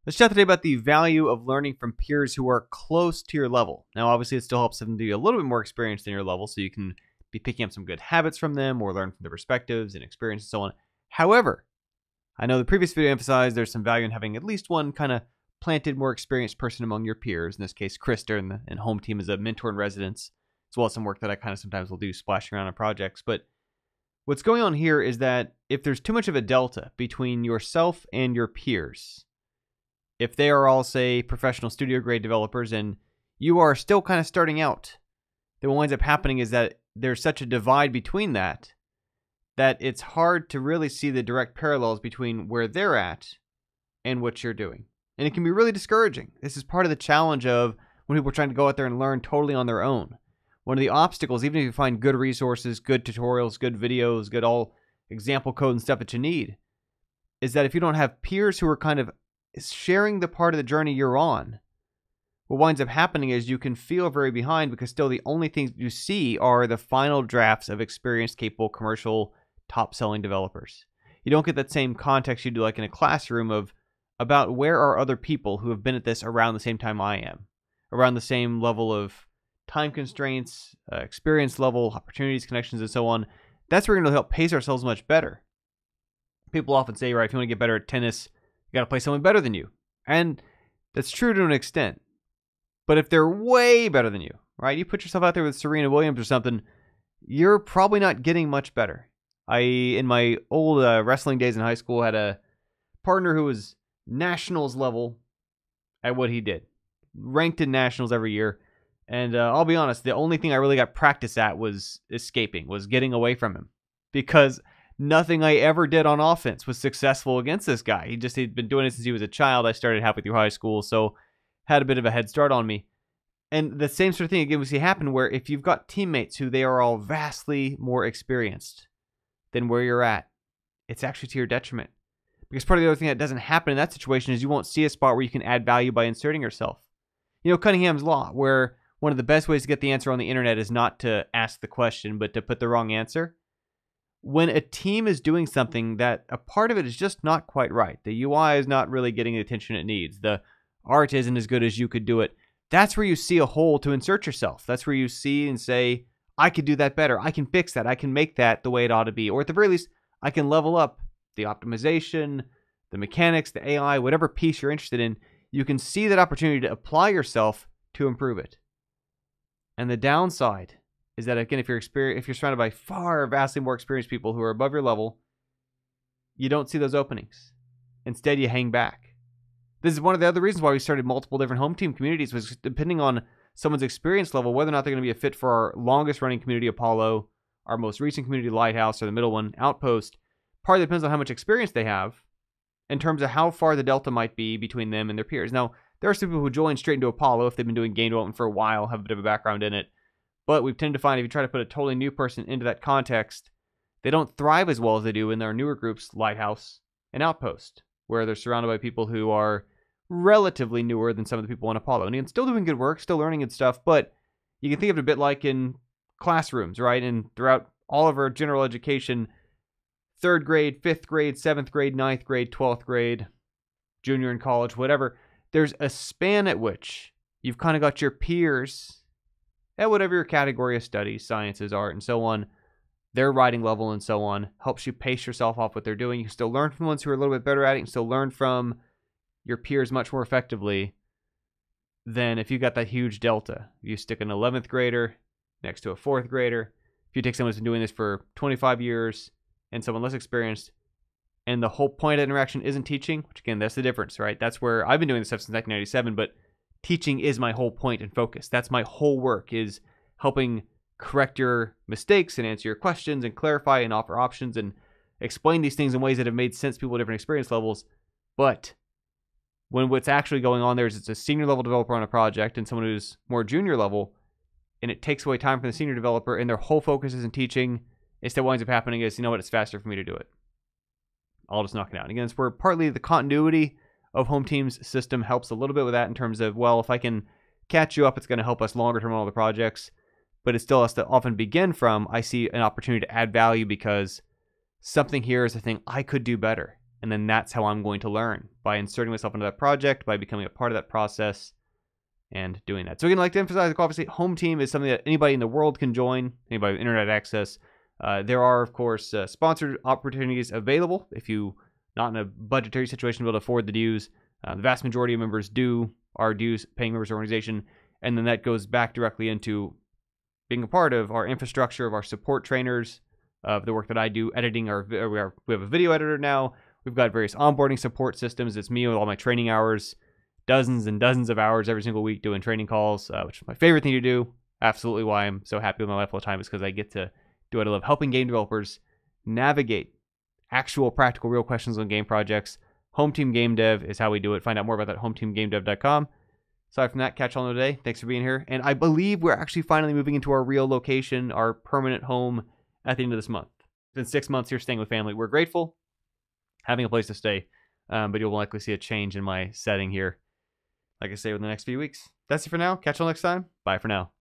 Let's chat today about the value of learning from peers who are close to your level. Now, obviously, it still helps them to be a little bit more experienced than your level, so you can be picking up some good habits from them or learn from their perspectives and experience and so on. However, I know the previous video emphasized there's some value in having at least one kind of planted, more experienced person among your peers. In this case, Krista and Home Team is a mentor in residence, as well as some work that I kind of sometimes will do splashing around on projects. But what's going on here is that if there's too much of a delta between yourself and your peers, if they are all, say, professional studio grade developers and you are still kind of starting out, then what winds up happening is that there's such a divide between that it's hard to really see the direct parallels between where they're at and what you're doing. And it can be really discouraging. This is part of the challenge of when people are trying to go out there and learn totally on their own. One of the obstacles, even if you find good resources, good tutorials, good videos, good all example code and stuff that you need, is that if you don't have peers who are kind of sharing the part of the journey you're on, what winds up happening is you can feel very behind because still the only things you see are the final drafts of experienced, capable, commercial, top-selling developers. You don't get that same context you do like in a classroom of about where are other people who have been at this around the same time I am, around the same level of time constraints, experience level, opportunities, connections, and so on. That's where we're going to help pace ourselves much better. People often say, right, if you want to get better at tennis, you got to play someone better than you. And that's true to an extent. But if they're way better than you, right, you put yourself out there with Serena Williams or something, you're probably not getting much better. In my old wrestling days in high school, had a partner who was nationals level at what he did. Ranked in nationals every year. And I'll be honest, the only thing I really got practice at was escaping, was getting away from him. Because nothing I ever did on offense was successful against this guy. He'd been doing it since he was a child. I started halfway through high school, so had a bit of a head start on me. And the same sort of thing again we see happen where if you've got teammates who they are all vastly more experienced than where you're at, it's actually to your detriment. Because part of the other thing that doesn't happen in that situation is you won't see a spot where you can add value by inserting yourself. You know, Cunningham's Law, where one of the best ways to get the answer on the internet is not to ask the question, but to put the wrong answer. When a team is doing something that a part of it is just not quite right, the UI is not really getting the attention it needs, the art isn't as good as you could do it, that's where you see a hole to insert yourself. That's where you see and say, I could do that better. I can fix that. I can make that the way it ought to be. Or at the very least, I can level up the optimization, the mechanics, the AI, whatever piece you're interested in. You can see that opportunity to apply yourself to improve it. And the downside is that, again, if you're surrounded by vastly more experienced people who are above your level, you don't see those openings. Instead, you hang back. This is one of the other reasons why we started multiple different home team communities, was depending on someone's experience level, whether or not they're going to be a fit for our longest running community, Apollo, our most recent community, Lighthouse, or the middle one, Outpost. Partly depends on how much experience they have in terms of how far the delta might be between them and their peers. Now, there are some people who join straight into Apollo if they've been doing game development for a while, have a bit of a background in it. But we've tended to find if you try to put a totally new person into that context, they don't thrive as well as they do in their newer groups, Lighthouse and Outpost, where they're surrounded by people who are relatively newer than some of the people on Apollo. And still doing good work, still learning good stuff, but you can think of it a bit like in classrooms, right? And throughout all of our general education, 3rd grade, 5th grade, 7th grade, 9th grade, 12th grade, junior in college, whatever, there's a span at which you've kind of got your peers at whatever your category of studies, sciences, art, and so on, their writing level and so on, helps you pace yourself off what they're doing. You can still learn from the ones who are a little bit better at it. You can still learn from your peers much more effectively than if you got that huge delta. You stick an 11th grader next to a 4th grader. If you take someone who's been doing this for 25 years and someone less experienced, and the whole point of interaction isn't teaching, which again, that's the difference, right? That's where I've been doing this stuff since 1997, but teaching is my whole point and focus. That's my whole work, is helping correct your mistakes and answer your questions and clarify and offer options and explain these things in ways that have made sense to people at different experience levels. But when what's actually going on there is it's a senior level developer on a project and someone who's more junior level, and it takes away time from the senior developer and their whole focus isn't teaching, instead what winds up happening is, you know what, it's faster for me to do it. I'll just knock it out. And again, it's where partly the continuity of Home Team's system helps a little bit with that in terms of, well, if I can catch you up, it's going to help us longer term on all the projects. But it still has to often begin from, I see an opportunity to add value because something here is a thing I could do better. And then that's how I'm going to learn, by inserting myself into that project, by becoming a part of that process, and doing that. So again, I'd like to emphasize, obviously, Home Team is something that anybody in the world can join, anybody with internet access. There are, of course, sponsored opportunities available if you not in a budgetary situation to be able to afford the dues. The vast majority of members are dues paying members of the organization, and then that goes back directly into being a part of our infrastructure, of our support trainers, of the work that I do, editing we have a video editor now. We've got various onboarding support systems. It's me with all my training hours, dozens and dozens of hours every single week doing training calls, which is my favorite thing to do. Absolutely why I'm so happy with my life all the time, is because I get to do what I love, helping game developers navigate actual practical real questions on game projects. Home Team Game Dev is how we do it. Find out more about that at hometeamgamedev.com. Aside from that, catch all today. Thanks for being here. And I believe we're actually finally moving into our real location, our permanent home, at the end of this month. It's been 6 months here staying with family. We're grateful having a place to stay, but you'll likely see a change in my setting here, like I say, within the next few weeks. That's it for now. Catch you all next time. Bye for now.